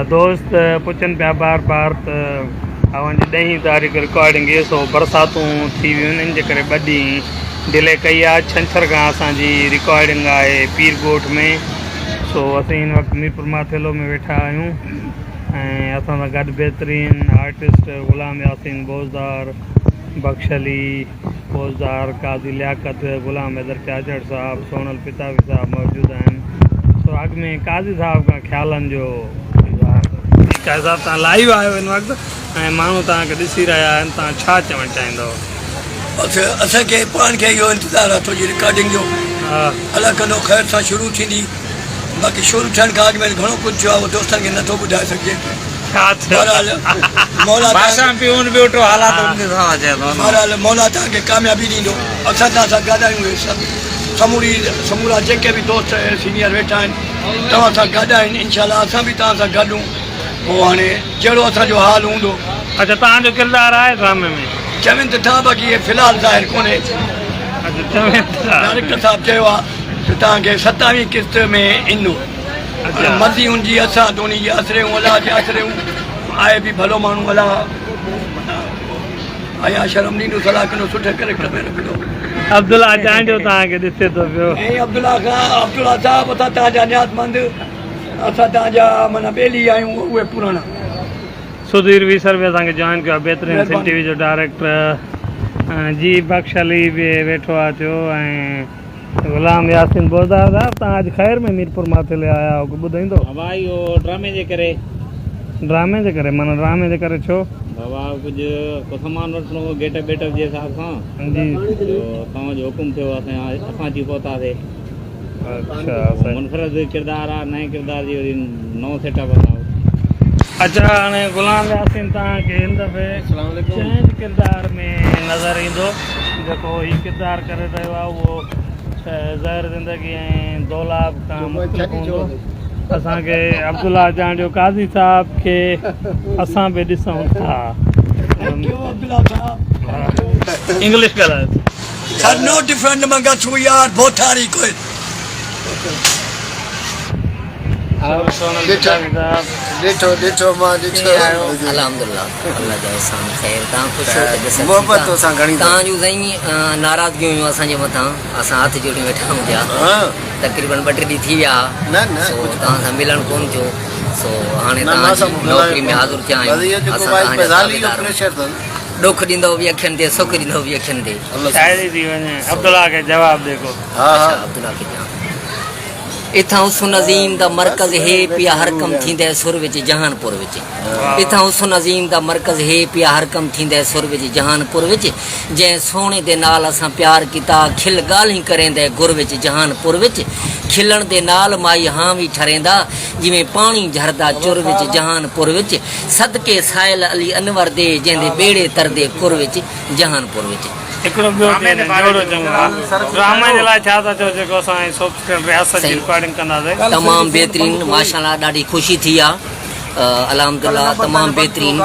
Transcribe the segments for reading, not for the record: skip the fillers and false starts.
दोस्त पुछन पिया बार बार त अवांजी 10 तारीख़ रिकॉर्डिंग सो बरसातूं थी वियूं आहिनि, इन जे करे 2 ॾींहं डिले कई आहे। छंछर खां असांजी रिकॉर्डिंग आहे पीरगोठ में। सो असीं हिन वक़्तु मीरपुर माथेलो में वेठा आहियूं ऐं असां सां गॾु बहितरीन आर्टिस्ट ग़ुलाम यासीन बोज़दार, बख्श अली बोज़दार, काज़ी लियाकत, ग़ुलाम हैदर चाचड़ साहब, सोनल पितावी साहब मौजूद आहिनि। सो अॻु में काज़ी साहब खां ख़्यालनि जो साहब तव्हां लाइव आहियो हिन वक़्तु ऐं माण्हू तव्हांखे ॾिसी रहिया आहिनि, तव्हां छा चवणु चाहींदव? असांखे पाण खे इहो इंतज़ारु आहे तुंहिंजी रिकॉर्डिंग जो। अलाह कंदो ख़ैर सां शुरू थींदी। बाक़ी शुरू थियण खां अॻु में घणो कुझु थियो आहे, उहो दोस्तनि खे नथो ॿुधाए सघिजे। मौला तव्हांखे कामयाबी ॾींदो। असां तव्हां सां गॾु आहियूं। सभु समूरा जेके बि दोस्त सीनियर वेठा आहिनि तव्हां सां गॾु आहिनि। इनशाला असां बि तव्हां सां गॾु हूं। पोइ हाणे जहिड़ो असांजो हाल हूंदो। अच्छा, तव्हांजो किरदारु आहे ड्रामे में? चवनि त था, बाक़ी इहे फ़िलहालु ज़ाहिर कोन्हे। डायरेक्टर साहिबु चयो आहे त तव्हांखे 27वीं किस्त में ईंदो। मर्ज़ी हुनजी, असां त उन जे असरे हूं, अलाह जे असरे हूं। आहे बि भलो माण्हू, अलाह आया शर्म ॾींदो, सलाह कंदो, सुठे करेक्टर में रखंदो। अब्दुल्ला चांडियो तव्हांखे ॾिसे थो पियो। ऐं अब्दुल्ला साहिबु, असां तव्हांजा न्याज़मंद, असां तव्हांजा माना ॿेली आहियूं, उहे पुराणा। सुधीर वीसर बि असांखे जॉइन कयो आहे, बहितरीन सिंध टीवी जो डायरेक्टर जी। बख्श अली बि वेठो आहे थियो ऐं ग़ुलाम यासीन बोज़दार साहब, तव्हां अॼु ख़ैर में मीरपुर माथेले आया हो, ॿुधाईंदो? बाबा इहो ड्रामे जे करे माना ड्रामे जे करे छो? बाबा कुझु सामान वठिणो हो गेटअप वेटअप जे हिसाब सां जी, तव्हांजो हुकुम थियो, असां अची पहुतासीं। अच्छा, मुनफरद किरदारु आहे, नए किरदार जी वरी नओं सेटअप आहे। अच्छा, हाणे ग़ुलाम यासीन तव्हांखे हिन दफ़े चेंज किरदार में नज़र ईंदो। जेको हीउ किरदारु करे रहियो आहे उहो ज़हर ज़िंदगी ऐं दौलाब खां मुख़्तलिफ़ हूंदो। असांखे अब्दुल्ला चांडियो काज़ी साहब खे असां बि ॾिसूं था। इंग्लिश ॻाल्हायो। No different among us, we are both are equal. नाराज़गियूं असांजे मथां, असां हथ जोड़ी वेठा आहियूं पिया। तक़रीबन 2-3 ॾींहं थी विया तव्हां सां मिलणु कोन थियो। सो हाणे नौकरी में हाज़ुर थिया आहियूं। ॾुख ॾींदो बि अखियुनि ते, सुख ॾींदो बि अखियुनि ते। अब्दुल्ला खे जवाब देखो। अब्दुल्ला खे इथां उस नज़ीम दा मरकज़ है पिया हर कम थींदे सुर विच जहानपुर विच। इथां उस नज़ीम दा मरकज़ है पिया हर कम थींदे सुर विच जहानपुर विच। जै सोने दे नाल असां प्यार किता, खिल गाल्हीं करेंदे गुर विच जहानपुर विच। खिलण दे नाल माई हामी ठरेंदा, जिवें पानी झरदा चुर विच जहानपुर विच। सदके साहिल अली अनवर दे, जंहिंदे बेड़े तरदे कुर विच जहानपुर विच। हिकिड़ो ॿियो ड्रामा जे लाइ छा था चओ जेको असां रियासत जी रिकॉर्डिंग कंदासीं? तमामु बहितरीन, माशाल्लाह, ॾाढी ख़ुशी थी आहे। अल्हम्दुलिल्लाह तमामु बहितरीन।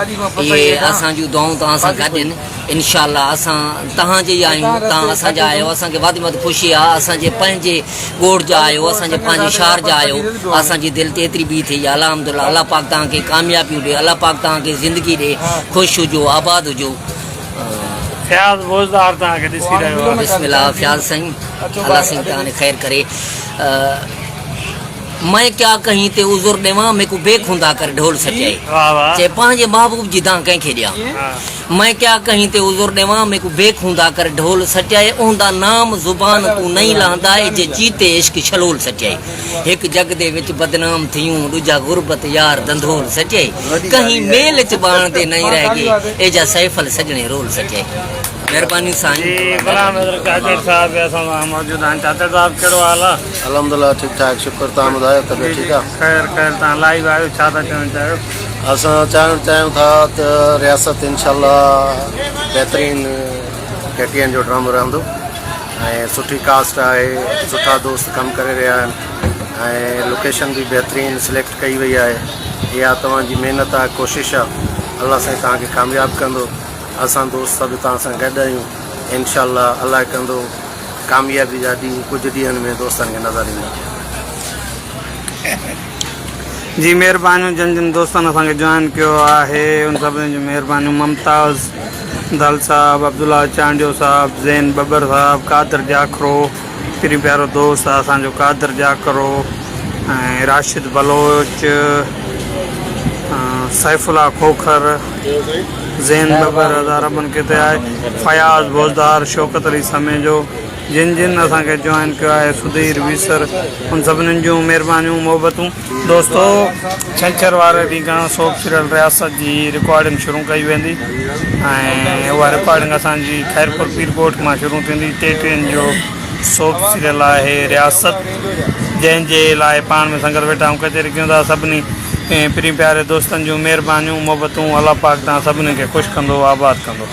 इहे असां जूं दुआऊं तव्हां सां गॾु आहिनि। इंशाअल्लाह असां तव्हांजे ई आहियूं, तव्हां असांजा आहियो। असांखे वधि में वधि ख़ुशी आहे, असांजे पंहिंजे ॻोठ जा आहियो, असांजे पंहिंजे शहर जा आहियो। असांजी दिलि ते एतिरी बि थी आहे। अल्हम्दुलिल्लाह, अल्लाह पाक तव्हांखे कामयाबी ॾिए, अल्लाह पाक तव्हांखे ज़िंदगी ॾिए, ख़ुशि हुजो, आबाद हुजो। फयाज़ बोज़दार तव्हांखे ॾिसी रहियो आहे। बिस्मिल्लाह फयाज़ साईं, अल्लाह साईं तव्हांखे ख़ैर करे। मैं क्या कहीं ते उज़ुर ॾेवां, मेरे को बेखुंदा कर ढोल सचाए। चे पंहिंजे महबूब जी दां कंहिंखे ॾियां। मैं क्या कहीं ते उज़ुर ॾेवां, मेरे को बेखुंदा कर ढोल सचाए। ओंदा नाम ज़ुबान तूं नहीं लांदा है, जे जीते इश्क छलोल सचाए। हिक जग दे विच बदनाम थियूं, दूजा गुरबत यार दंधोल सचाए। कहीं मेल च बाण ते नहीं रह गए, एजा सैफल सजने रोल सचाए। मेहरबानी साईं। ग़ुलाम हैदर चाचड़ साहब असां सां मौजूद आहिनि। चाचड़ साहब कहिड़ो हाल आहे? अल्हम्दुलिल्लाह ठीक ठाक, शुक्र। तव्हां ॿुधायो तबियत ठीकु आहे? ख़ैर ख़ैर। तव्हां लाइव आहियो, छा था चवणु चाहियो? असां चवणु चाहियूं था त रियासत इंशाअल्लाह बहितरीन KTN जो ड्रामो रहंदो ऐं सुठी कास्ट आहे, सुठा दोस्त कमु करे रहिया आहिनि ऐं लोकेशन बि बहितरीन सिलेक्ट कई वई आहे। इहा तव्हांजी महिनत आहे, कोशिशि आहे। अल्लाह साईं तव्हांखे कामयाबु कंदो। असां दोस्त सभु तव्हां सां गॾु आहियूं। इंशाअल्लाह अल्लाह कंदो कामयाबी जा ॾींहं कुझु ॾींहंनि में दोस्तनि खे नज़र ईंदा। जी महिरबानी जिन जिन दोस्तनि असांखे जॉइन कयो आहे उन सभिनी जी महिरबानी। मुमताज़ दल साहब, अब्दुल्ला चांडियो साहब, ज़ैन बबर साहब, कादर जाखरो, पिरी प्यारो दोस्त आहे असांजो कादर जाखरो, ऐं राशिद बलोच, सैफुल्ला खोखर, ज़ैन बबर हज़ारबन किथे आहे, फयाज़ बोज़दार, शौकत अली समेजो, जिन जिन असांखे जॉइन कयो आहे, सुधीर वीसर, उन सभिनीनि जूं महिरबानियूं मोहबतूं। दोस्तो छंछरु वारे ॾींहुं खां सोप सीरियल रियासत जी रिकॉर्डिंग शुरू कई वेंदी ऐं उहा रिकॉर्डिंग असांजी खैरपुर पीरकोट मां शुरू थींदी। 3 ॾींहंनि जो सोप सीरियल आहे रियासत, जंहिंजे लाइ पाण में संगत वेठा ऐं कचहरी कयूं था। सभिनी प्री प्यारे दोस्तनि जूं महिरबानियूं मोहबतूं। अल्लाह पाक तव्हां सभिनी खे ख़ुशि कंदो, आबाद कंदो।